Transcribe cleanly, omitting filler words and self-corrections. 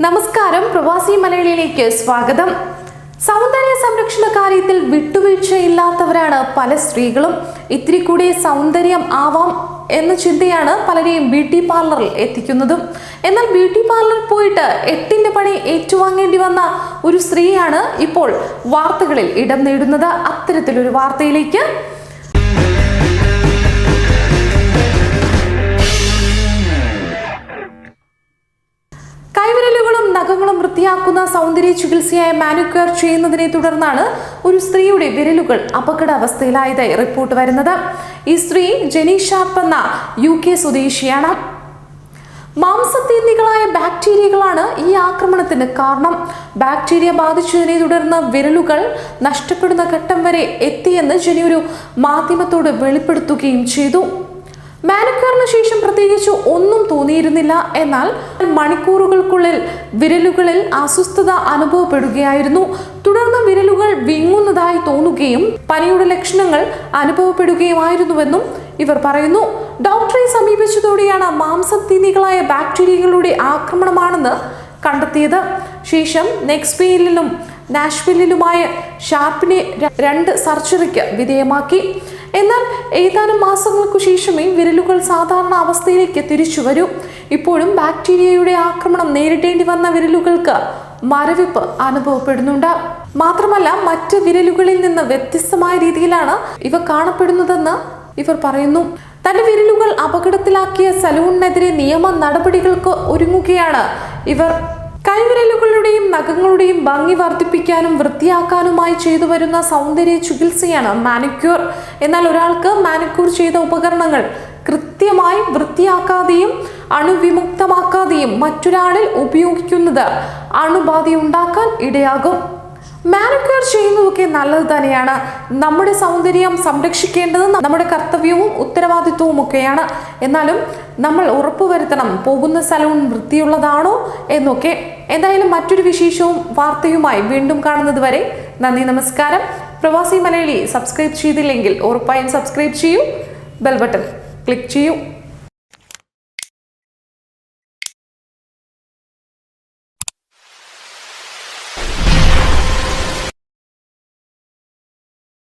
നമസ്കാരം, പ്രവാസി മലയാളിയിലേക്ക് സ്വാഗതം. സൗന്ദര്യ സംരക്ഷണ കാര്യത്തിൽ വിട്ടുവീഴ്ചയില്ലാത്തവരാണ് പല സ്ത്രീകളും. ഇത്തിരി കൂടി സൗന്ദര്യം ആവാം എന്ന ചിന്തയാണ് പലരെയും ബ്യൂട്ടി പാർലറിൽ എത്തിക്കുന്നതും. എന്നാൽ ബ്യൂട്ടി പാർലറിൽ പോയിട്ട് 8ന്റെ പണി ഏറ്റുവാങ്ങേണ്ടി വന്ന ഒരു സ്ത്രീയാണ് ഇപ്പോൾ വാർത്തകളിൽ ഇടം നേടുന്നത്. അത്തരത്തിലൊരു വാർത്തയിലേക്ക്. കൈവിരലുകളും നഖങ്ങളും വൃത്തിയാക്കുന്ന സൗന്ദര്യ ചികിത്സയായ മാനിക്യൂർ ചെയ്യുന്നതിനെ തുടർന്നാണ് ഒരു സ്ത്രീയുടെ വിരലുകൾ അപകടാവസ്ഥയിലായതായി റിപ്പോർട്ട് വരുന്നത്. ഈ സ്ത്രീ ജെനി ഷാർപ്പ് എന്ന UK സ്വദേശിയാണ്. മാംസതീന്തികളായ ബാക്ടീരിയകളാണ് ഈ ആക്രമണത്തിന് കാരണം. ബാക്ടീരിയ ബാധിച്ചതിനെ തുടർന്ന് വിരലുകൾ നഷ്ടപ്പെടുന്ന ഘട്ടം വരെ എത്തിയെന്ന് ജെനി ഒരു മാധ്യമത്തോട് വെളിപ്പെടുത്തുകയും ചെയ്തു. മാനിക്യൂറിന് ശേഷം പ്രത്യേകിച്ച് ഒന്നും തോന്നിയിരുന്നില്ല. എന്നാൽ മണിക്കൂറുകൾക്കുള്ളിൽ വിരലുകളിൽ അസ്വസ്ഥത അനുഭവപ്പെടുകയായിരുന്നു. തുടർന്ന് വിരലുകൾ വിങ്ങുന്നതായി തോന്നുകയും പനിയുടെ ലക്ഷണങ്ങൾ അനുഭവപ്പെടുകയുമായിരുന്നുവെന്നും ഇവർ പറയുന്നു. ഡോക്ടറെ സമീപിച്ചതോടെയാണ് മാംസതീന്തികളായ ബാക്ടീരിയകളുടെ ആക്രമണമാണെന്ന് കണ്ടെത്തിയത്. ശേഷം നെക്സ്വില്ലിലും നാഷ്വില്ലിലുമായ ഷാർപ്പിനെ 2 സർജറിക്ക് വിധേയമാക്കി. എന്നാൽ ഏതാനും മാസങ്ങൾക്കു ശേഷമേ വിരലുകൾ സാധാരണ അവസ്ഥയിലേക്ക് തിരിച്ചു വരൂ. ഇപ്പോഴും ബാക്ടീരിയയുടെ ആക്രമണം നേരിടേണ്ടി വന്ന വിരലുകൾക്ക് മരവിപ്പ് അനുഭവപ്പെടുന്നുണ്ട്. മാത്രമല്ല, മറ്റ് വിരലുകളിൽ നിന്ന് വ്യത്യസ്തമായ രീതിയിലാണ് ഇവ കാണപ്പെടുന്നതെന്ന് ഇവർ പറയുന്നു. തന്റെ വിരലുകൾ അപകടത്തിലാക്കിയ സലൂണിനെതിരെ നിയമ നടപടികൾക്ക് ഒരുങ്ങുകയാണ് ഇവർ. കൈവിരലുകളുടെയും നഖങ്ങളുടെയും ഭംഗി വർദ്ധിപ്പിക്കാനും വൃത്തിയാക്കാനുമായി ചെയ്തു വരുന്ന സൗന്ദര്യ ചികിത്സയാണ് മാനിക്യൂർ. എന്നാൽ ഒരാൾക്ക് മാനിക്യൂർ ചെയ്ത ഉപകരണങ്ങൾ കൃത്യമായി വൃത്തിയാക്കാതെയും അണുവിമുക്തമാക്കാതെയും മറ്റൊരാളിൽ ഉപയോഗിക്കുന്നത് അണുബാധയുണ്ടാക്കാൻ ഇടയാകും. മാനിക്യൂർ ചെയ്യുന്നതൊക്കെ നല്ലത് തന്നെയാണ്. നമ്മുടെ സൗന്ദര്യം സംരക്ഷിക്കേണ്ടത് നമ്മുടെ കർത്തവ്യവും ഉത്തരവാദിത്വവും ഒക്കെയാണ്. എന്നാലും നമ്മൾ ഉറപ്പുവരുത്തണം പോകുന്ന സലൂൺ വൃത്തിയുള്ളതാണോ എന്നൊക്കെ. എന്തായാലും മറ്റൊരു വിശേഷവും വാർത്തയുമായി വീണ്ടും കാണുന്നത് വരെ നന്ദി, നമസ്കാരം. പ്രവാസി മലയാളി സബ്സ്ക്രൈബ് ചെയ്തില്ലെങ്കിൽ ഉറപ്പായും സബ്സ്ക്രൈബ് ചെയ്യൂ. ബെൽ ബട്ടൺ ക്ലിക്ക് ചെയ്യൂ.